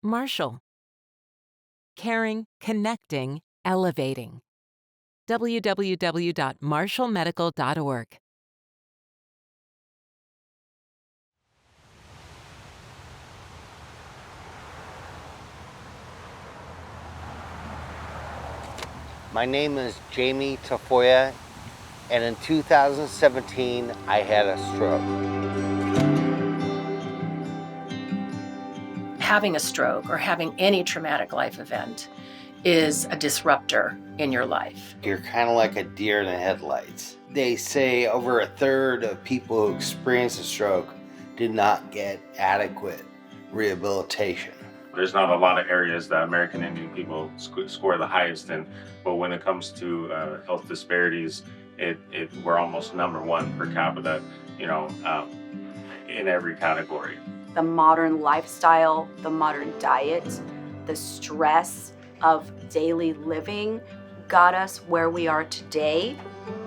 Marshall. Caring, connecting, elevating. www.marshallmedical.org. My name is Jaime Tafoya, and in 2017, I had a stroke. Having a stroke or having any traumatic life event is a disruptor in your life. You're kind of like a deer in the headlights. They say over a third of people who experience a stroke did not get adequate rehabilitation. There's not a lot of areas that American Indian people score the highest in, but when it comes to health disparities, we're almost #1 per capita, in every category. The modern lifestyle, the modern diet, the stress of daily living got us where we are today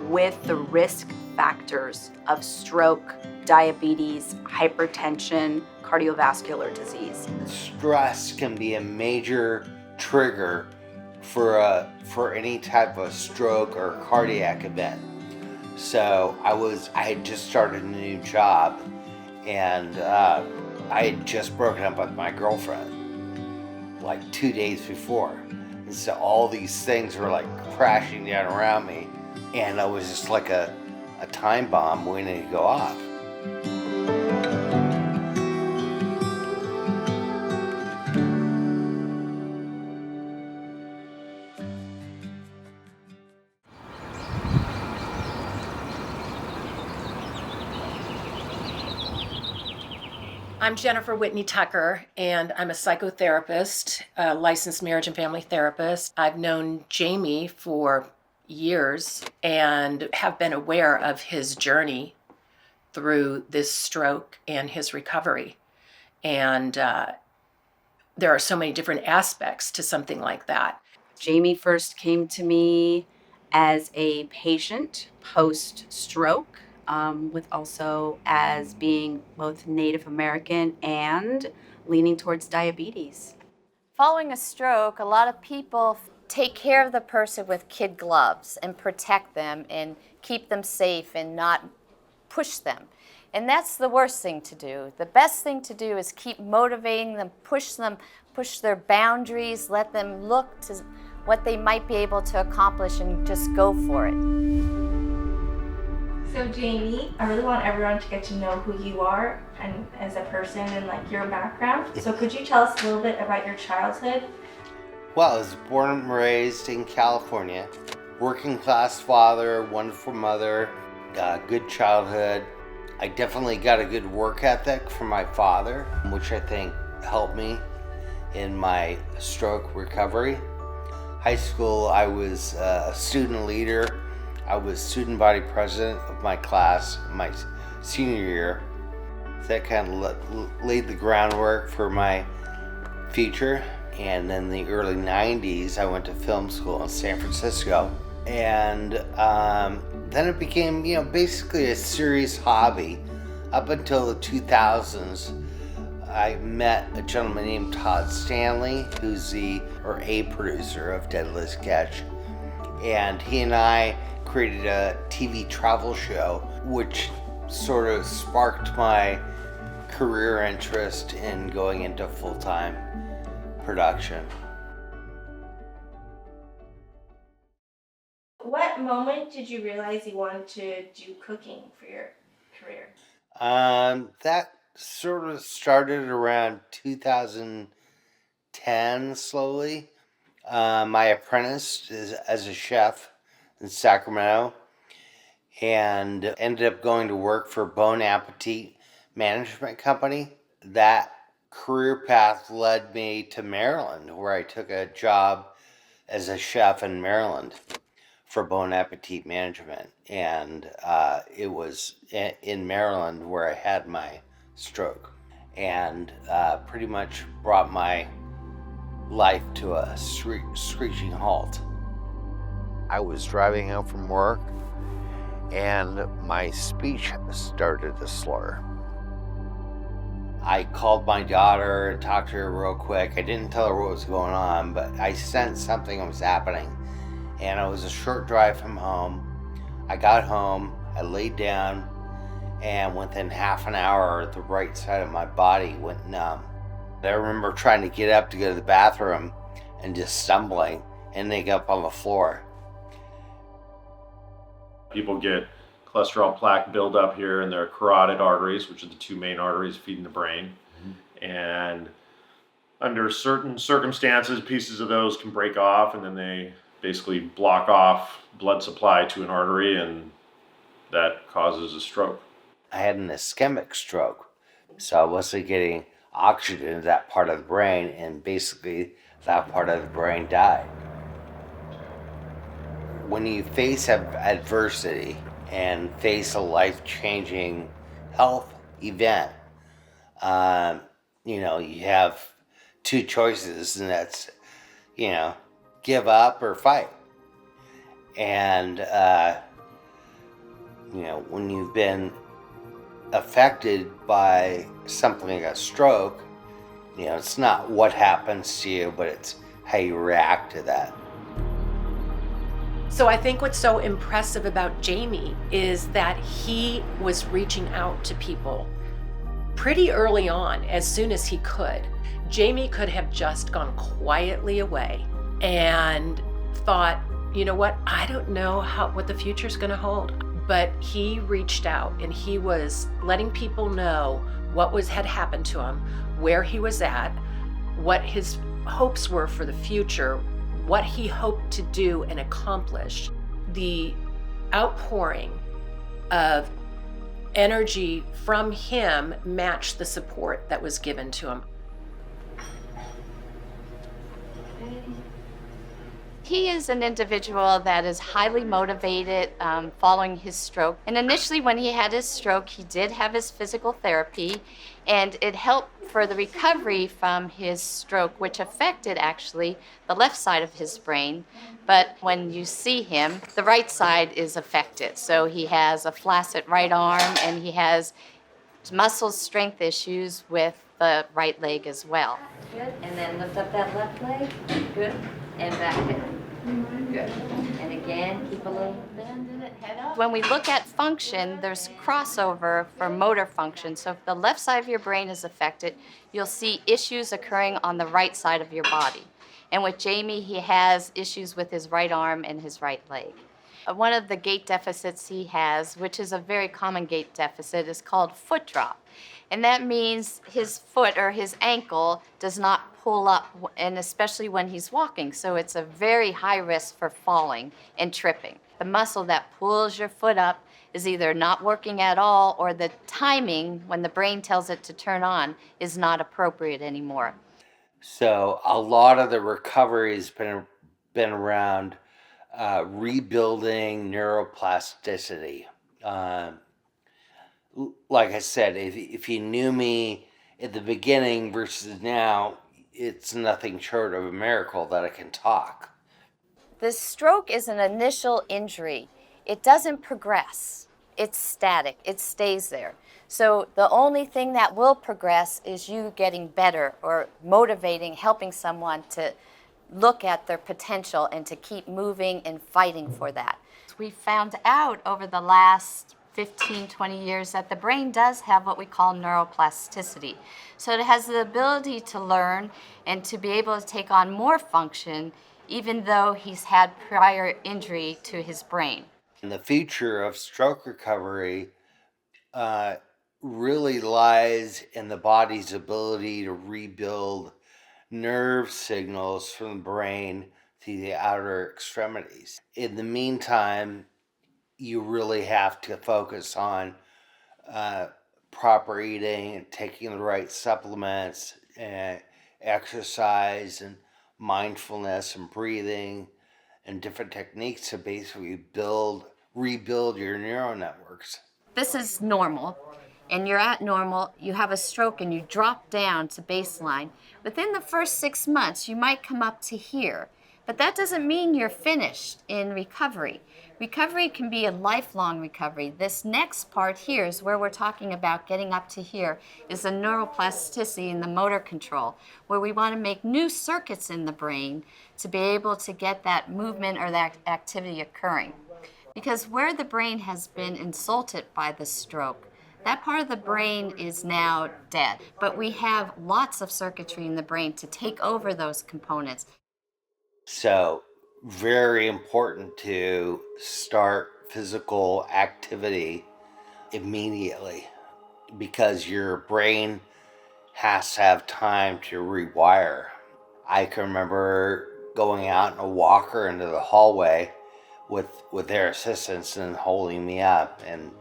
with the risk factors of stroke, diabetes, hypertension, cardiovascular disease. Stress can be a major trigger for any type of stroke or cardiac event. So I had just started a new job, and I had just broken up with my girlfriend like 2 days before. And so all these things were like crashing down around me, and I was just like a time bomb waiting to go off. I'm Jennifer Whitney Tucker, and I'm a psychotherapist, a licensed marriage and family therapist. I've known Jaime for years and have been aware of his journey through this stroke and his recovery. And there are so many different aspects to something like that. Jaime first came to me as a patient post-stroke, with also as being both Native American and leaning towards diabetes. Following a stroke, a lot of people take care of the person with kid gloves and protect them and keep them safe and not push them. And that's the worst thing to do. The best thing to do is keep motivating them, push their boundaries, let them look to what they might be able to accomplish and just go for it. So Jaime, I really want everyone to get to know who you are and as a person and like your background. So could you tell us a little bit about your childhood? Well, I was born and raised in California. Working class father, wonderful mother, good childhood. I definitely got a good work ethic from my father, which I think helped me in my stroke recovery. High school, I was a student leader. I was student body president of my class my senior year. That kind of laid the groundwork for my future. And in the early 90s, I went to film school in San Francisco. And then it became, basically a serious hobby. Up until the 2000s, I met a gentleman named Todd Stanley, who's a producer of Deadliest Catch. And he and I created a TV travel show, which sort of sparked my career interest in going into full-time production. What moment did you realize you wanted to do cooking for your career? That sort of started around 2010 slowly. My apprentice is as a chef in Sacramento and ended up going to work for Bon Appetit Management Company. That career path led me to Maryland, where I took a job as a chef in Maryland for Bon Appetit Management. And it was in Maryland where I had my stroke and pretty much brought my life to a screeching halt. I was driving home from work and my speech started to slur. I called my daughter and talked to her real quick. I didn't tell her what was going on, but I sensed something was happening. And it was a short drive from home. I got home, I laid down, and within half an hour, the right side of my body went numb. I remember trying to get up to go to the bathroom and just stumbling, ending up on the floor. People get cholesterol plaque buildup here in their carotid arteries, which are the two main arteries feeding the brain. And under certain circumstances, pieces of those can break off, and then they basically block off blood supply to an artery, and that causes a stroke. I had an ischemic stroke, so I wasn't getting oxygen to that part of the brain, and basically that part of the brain died. When you face adversity and face a life-changing health event, you have two choices, and that's, give up or fight. And, when you've been affected by something like a stroke, it's not what happens to you, but it's how you react to that. So I think what's so impressive about Jaime is that he was reaching out to people pretty early on, as soon as he could. Jaime could have just gone quietly away and thought, you know what, I don't know what the future's gonna hold. But he reached out and he was letting people know what had happened to him, where he was at, what his hopes were for the future, what he hoped to do and accomplish. The outpouring of energy from him matched the support that was given to him. He is an individual that is highly motivated following his stroke. And initially when he had his stroke, he did have his physical therapy, and it helped for the recovery from his stroke, which affected actually the left side of his brain. But when you see him, the right side is affected. So he has a flaccid right arm, and he has muscle strength issues with the right leg as well. Good, and then lift up that left leg. Good, and back down. Good. And again, keep a little bend in it, head up. When we look at function, there's crossover for motor function. So if the left side of your brain is affected, you'll see issues occurring on the right side of your body. And with Jaime, he has issues with his right arm and his right leg. One of the gait deficits he has, which is a very common gait deficit, is called foot drop. And that means his foot or his ankle does not pull up, and especially when he's walking. So it's a very high risk for falling and tripping. The muscle that pulls your foot up is either not working at all, or the timing when the brain tells it to turn on is not appropriate anymore. So a lot of the recovery has been around rebuilding neuroplasticity. Like I said, if you knew me at the beginning versus now, it's nothing short of a miracle that I can talk. The stroke is an initial injury. It doesn't progress. It's static. It stays there. So the only thing that will progress is you getting better or motivating, helping someone to look at their potential and to keep moving and fighting for that. We found out over the last 15, 20 years that the brain does have what we call neuroplasticity. So it has the ability to learn and to be able to take on more function, even though he's had prior injury to his brain. And the future of stroke recovery really lies in the body's ability to rebuild nerve signals from the brain to the outer extremities. In the meantime, you really have to focus on proper eating, taking the right supplements, and exercise, and mindfulness, and breathing, and different techniques to basically rebuild your neural networks. This is normal, and you're at normal, you have a stroke and you drop down to baseline. Within the first 6 months, you might come up to here, but that doesn't mean you're finished in recovery. Recovery can be a lifelong recovery. This next part here is where we're talking about getting up to here, is the neuroplasticity and the motor control, where we want to make new circuits in the brain to be able to get that movement or that activity occurring. Because where the brain has been insulted by the stroke, that part of the brain is now dead. But we have lots of circuitry in the brain to take over those components. So, very important to start physical activity immediately because your brain has to have time to rewire. I can remember going out in a walker into the hallway with their assistants and holding me up, and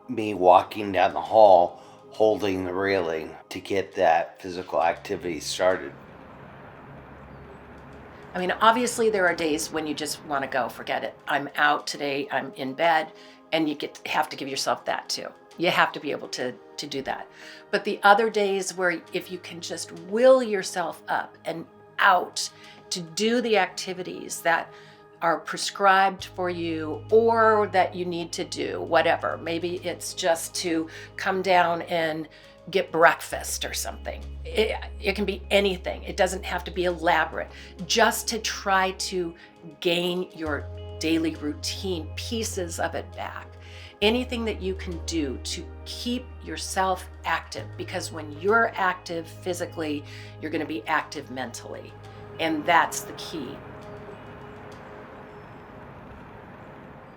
me walking down the hall holding the railing to get that physical activity started. I mean, obviously there are days when you just want to go, forget it. I'm out today, I'm in bed, and you have to give yourself that too. You have to be able to do that. But the other days where if you can just will yourself up and out to do the activities that are prescribed for you or that you need to do, whatever. Maybe it's just to come down and get breakfast or something. It can be anything. It doesn't have to be elaborate. Just to try to gain your daily routine, pieces of it back. Anything that you can do to keep yourself active, because when you're active physically, you're going to be active mentally. And that's the key.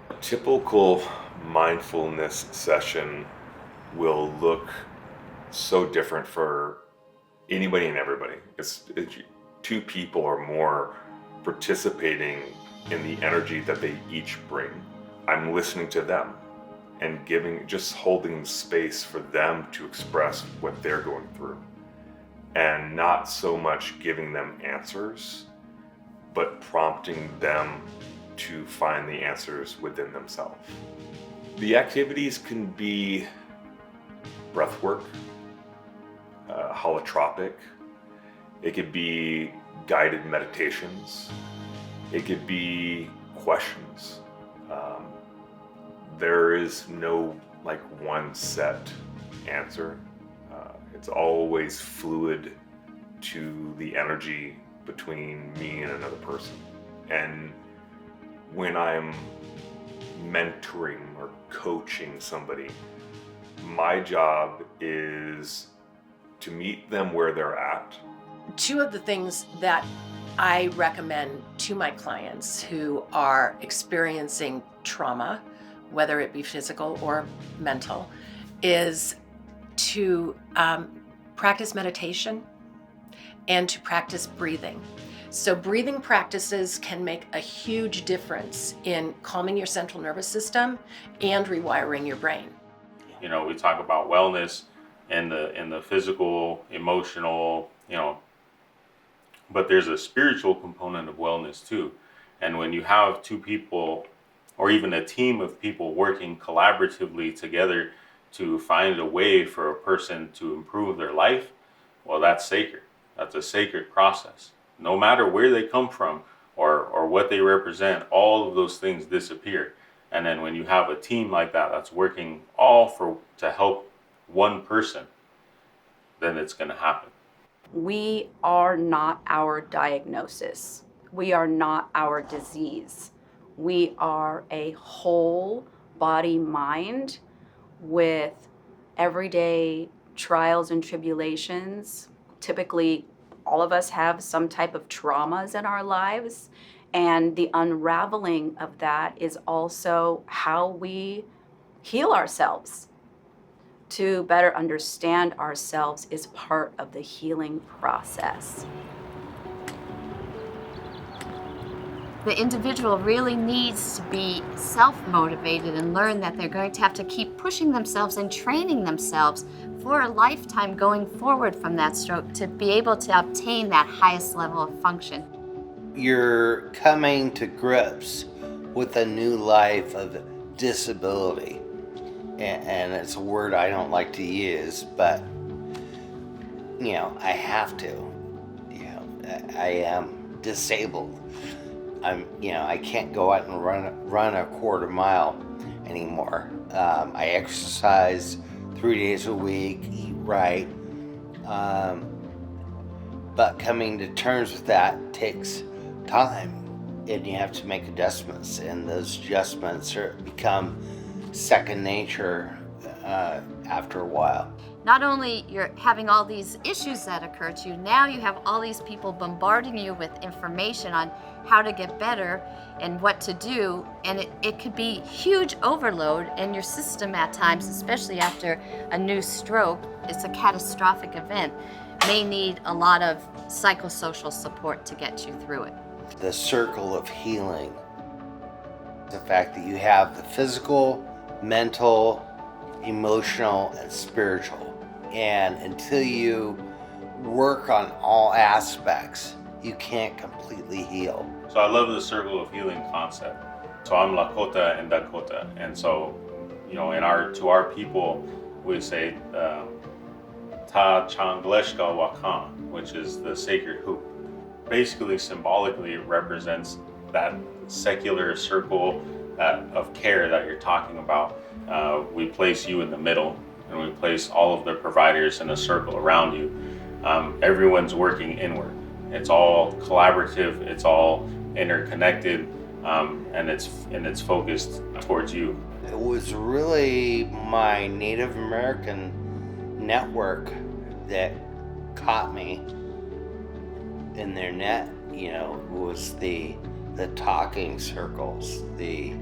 A typical mindfulness session will look so different for anybody and everybody. It's two people or more participating in the energy that they each bring. I'm listening to them and just holding space for them to express what they're going through, and not so much giving them answers, but prompting them to find the answers within themselves. The activities can be breath work, holotropic. It could be guided meditations. It could be questions. There is no one set answer. It's always fluid to the energy between me and another person. And when I'm mentoring or coaching somebody, my job is to meet them where they're at. Two of the things that I recommend to my clients who are experiencing trauma, whether it be physical or mental, is to practice meditation and to practice breathing. So breathing practices can make a huge difference in calming your central nervous system and rewiring your brain. You know, we talk about wellness and the physical, emotional, but there's a spiritual component of wellness too. And when you have two people or even a team of people working collaboratively together to find a way for a person to improve their life, well, that's sacred. That's a sacred process. No matter where they come from or what they represent, all of those things disappear. And then when you have a team like that that's working to help one person, then it's going to happen. We are not our diagnosis. We are not our disease. We are a whole body mind with everyday trials and tribulations. Typically, all of us have some type of traumas in our lives, and the unraveling of that is also how we heal ourselves. To better understand ourselves is part of the healing process. The individual really needs to be self-motivated and learn that they're going to have to keep pushing themselves and training themselves for a lifetime going forward from that stroke to be able to obtain that highest level of function. You're coming to grips with a new life of disability. And it's a word I don't like to use, but, I have to. I am disabled. I can't go out and run a quarter mile anymore. I exercise 3 days a week, eat right. But coming to terms with that takes time, and you have to make adjustments, and those adjustments become second nature after a while. Not only you're having all these issues that occur to you, now you have all these people bombarding you with information on how to get better and what to do, and it could be huge overload in your system at times, especially after a new stroke. It's a catastrophic event. May need a lot of psychosocial support to get you through it. The circle of healing, the fact that you have the physical, mental, emotional, and spiritual. And until you work on all aspects, you can't completely heal. So I love the circle of healing concept. So I'm Lakota and Dakota, and so to our people we say Ta Changleshka Wakan, which is the sacred hoop. Basically, symbolically, it represents that secular circle of care that you're talking about. We place you in the middle, and we place all of the providers in a circle around you. Everyone's working inward. It's all collaborative. It's all interconnected, and it's focused towards you. It was really my Native American network that caught me in their net. Was the talking circles, the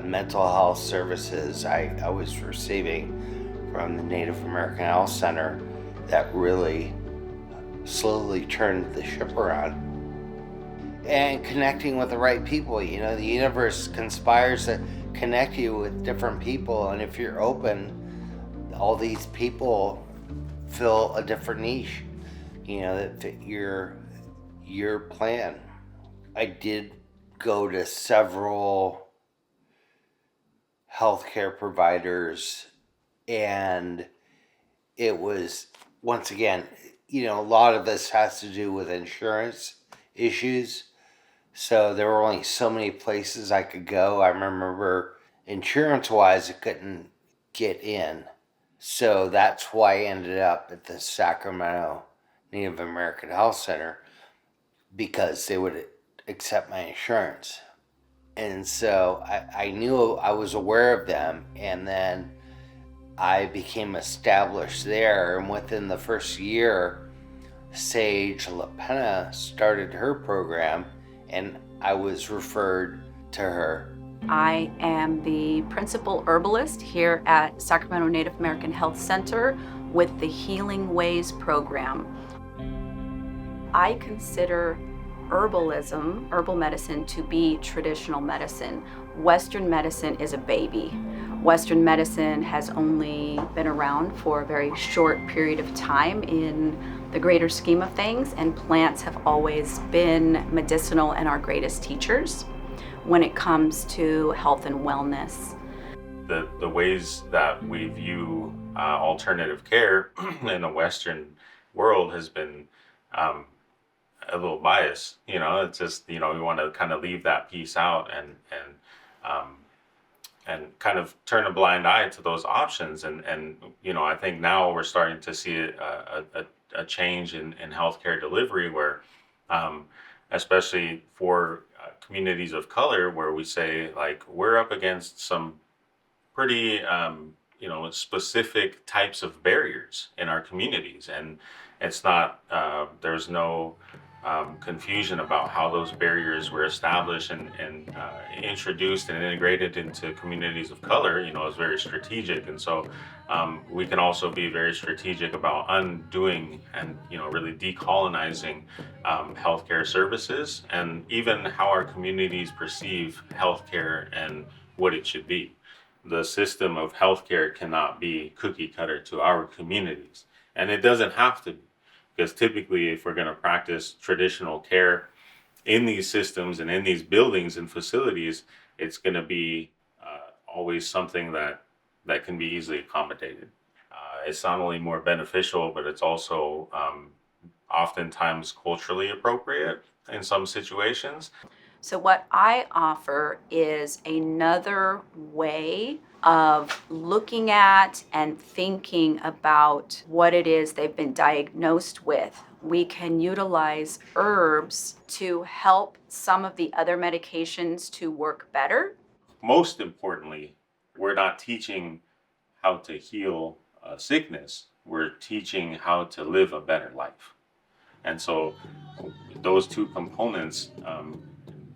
mental health services I was receiving from the Native American Health Center that really slowly turned the ship around. And connecting with the right people. The universe conspires to connect you with different people, and if you're open, all these people fill a different niche, that fit your plan. I did go to several healthcare providers, and it was, once again, a lot of this has to do with insurance issues. So there were only so many places I could go. I remember insurance-wise, I couldn't get in. So that's why I ended up at the Sacramento Native American Health Center, because they would accept my insurance. And so I knew, I was aware of them, and then I became established there. And within the first year, Sage LaPena started her program, and I was referred to her. I am the principal herbalist here at Sacramento Native American Health Center with the Healing Ways program. I consider herbal medicine to be traditional medicine. Western medicine is a baby. Western medicine has only been around for a very short period of time in the greater scheme of things, and plants have always been medicinal and our greatest teachers when it comes to health and wellness. The ways that we view alternative care in the Western world has been a little biased. It's just, we want to kind of leave that piece out and kind of turn a blind eye to those options. And I think now we're starting to see a change in healthcare delivery where, especially for communities of color, where we say, like, we're up against some pretty, specific types of barriers in our communities. And it's not, there's no confusion about how those barriers were established and introduced and integrated into communities of color. Is very strategic. And so we can also be very strategic about undoing and really decolonizing healthcare services, and even how our communities perceive healthcare and what it should be. The system of healthcare cannot be cookie cutter to our communities, and it doesn't have to be. Because typically, if we're going to practice traditional care in these systems and in these buildings and facilities, it's going to be always something that can be easily accommodated. It's not only more beneficial, but it's also oftentimes culturally appropriate in some situations. So what I offer is another way of looking at and thinking about what it is they've been diagnosed with. We can utilize herbs to help some of the other medications to work better. Most importantly, we're not teaching how to heal sickness. We're teaching how to live a better life. And so those two components,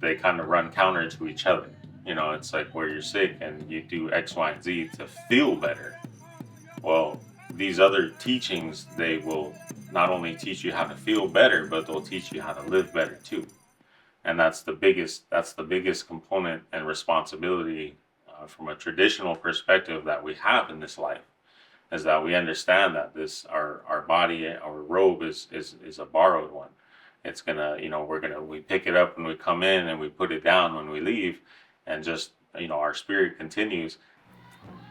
they kind of run counter to each other. You know, it's like where you're sick and you do X, Y, and Z to feel better. Well, these other teachings, they will not only teach you how to feel better, but they'll teach you how to live better too. And that's the biggest component and responsibility from a traditional perspective that we have in this life, is that we understand that our body, our robe is a borrowed one. It's gonna, we pick it up when we come in and we put it down when we leave, and just, our spirit continues.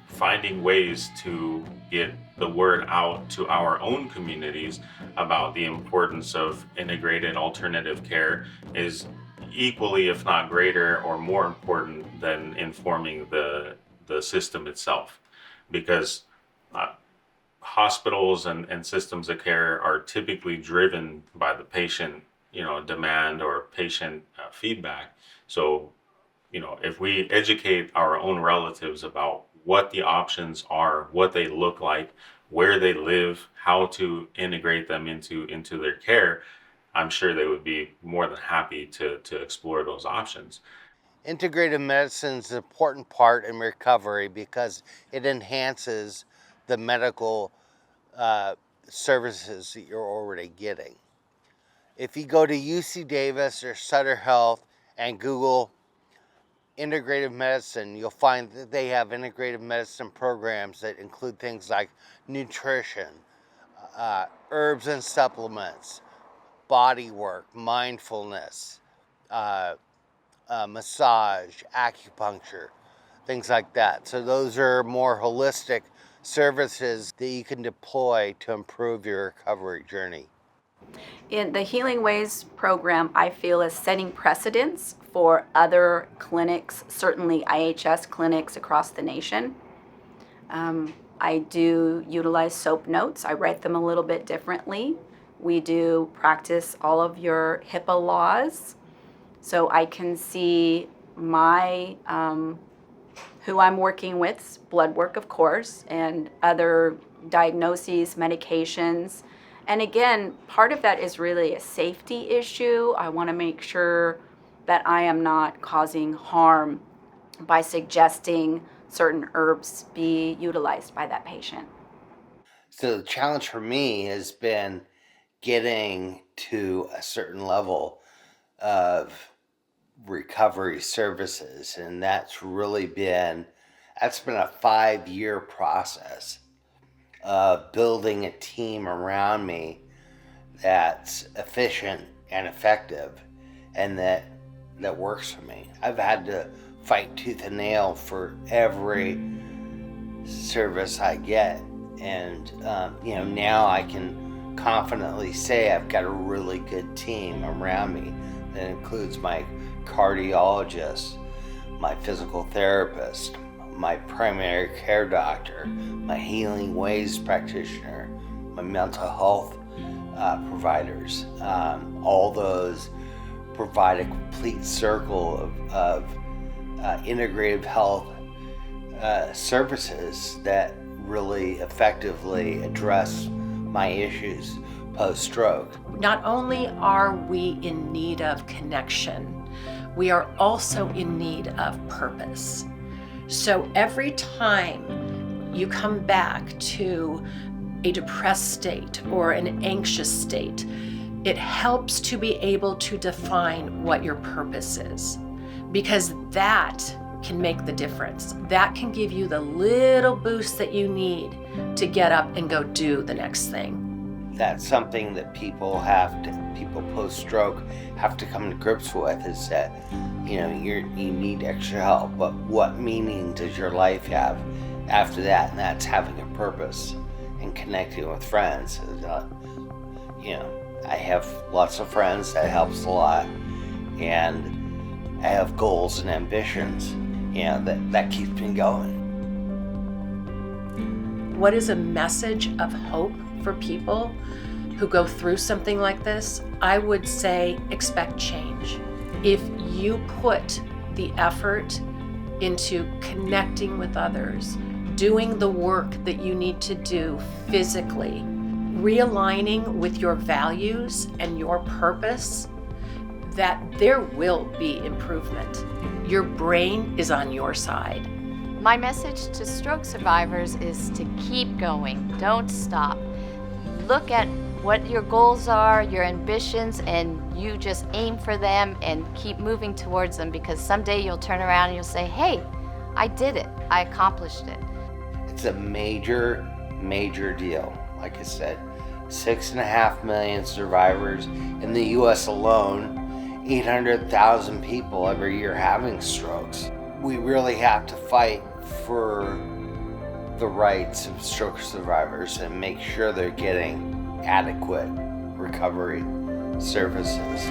Finding ways to get the word out to our own communities about the importance of integrated alternative care is equally, if not greater or more important than informing the system itself. Because hospitals and systems of care are typically driven by the patient, demand or patient feedback. So, if we educate our own relatives about what the options are, what they look like, where they live, how to integrate them into their care, I'm sure they would be more than happy to explore those options. Integrative medicine is an important part in recovery because it enhances the medical services that you're already getting. If you go to UC Davis or Sutter Health and Google integrative medicine, you'll find that they have integrative medicine programs that include things like nutrition, herbs and supplements, body work, mindfulness, massage, acupuncture, things like that. So those are more holistic services that you can deploy to improve your recovery journey. In the Healing Ways program, I feel is setting precedents for other clinics, certainly IHS clinics across the nation. I do utilize SOAP notes. I write them a little bit differently. We do practice all of your HIPAA laws, so I can see my who I'm working with, blood work, of course, and other diagnoses, medications. And again, part of that is really a safety issue. I want to make sure that I am not causing harm by suggesting certain herbs be utilized by that patient. So the challenge for me has been getting to a certain level of recovery services, and that's been a 5-year process of building a team around me that's efficient and effective and that works for me. I've had to fight tooth and nail for every service I get, and now I can confidently say I've got a really good team around me that includes my cardiologist, my physical therapist, my primary care doctor, my Healing Ways practitioner, my mental health providers. All those provide a complete circle of integrative health services that really effectively address my issues post-stroke. Not only are we in need of connection, we are also in need of purpose. So every time you come back to a depressed state or an anxious state, it helps to be able to define what your purpose is, because that can make the difference. That can give you the little boost that you need to get up and go do the next thing. That's something that people post-stroke have to come to grips with, is that you need extra help, but what meaning does your life have after that? And that's having a purpose and connecting with friends. I have lots of friends, that helps a lot, and I have goals and ambitions, that keeps me going. What is a message of hope for people who go through something like this? I would say expect change. If you put the effort into connecting with others, doing the work that you need to do physically, realigning with your values and your purpose, that there will be improvement. Your brain is on your side. My message to stroke survivors is to keep going, don't stop. Look at what your goals are, your ambitions, and you just aim for them and keep moving towards them, because someday you'll turn around and you'll say, hey, I did it, I accomplished it. It's a major, major deal. Like I said, 6.5 million survivors in the US alone, 800,000 people every year having strokes. We really have to fight for the rights of stroke survivors and make sure they're getting adequate recovery services.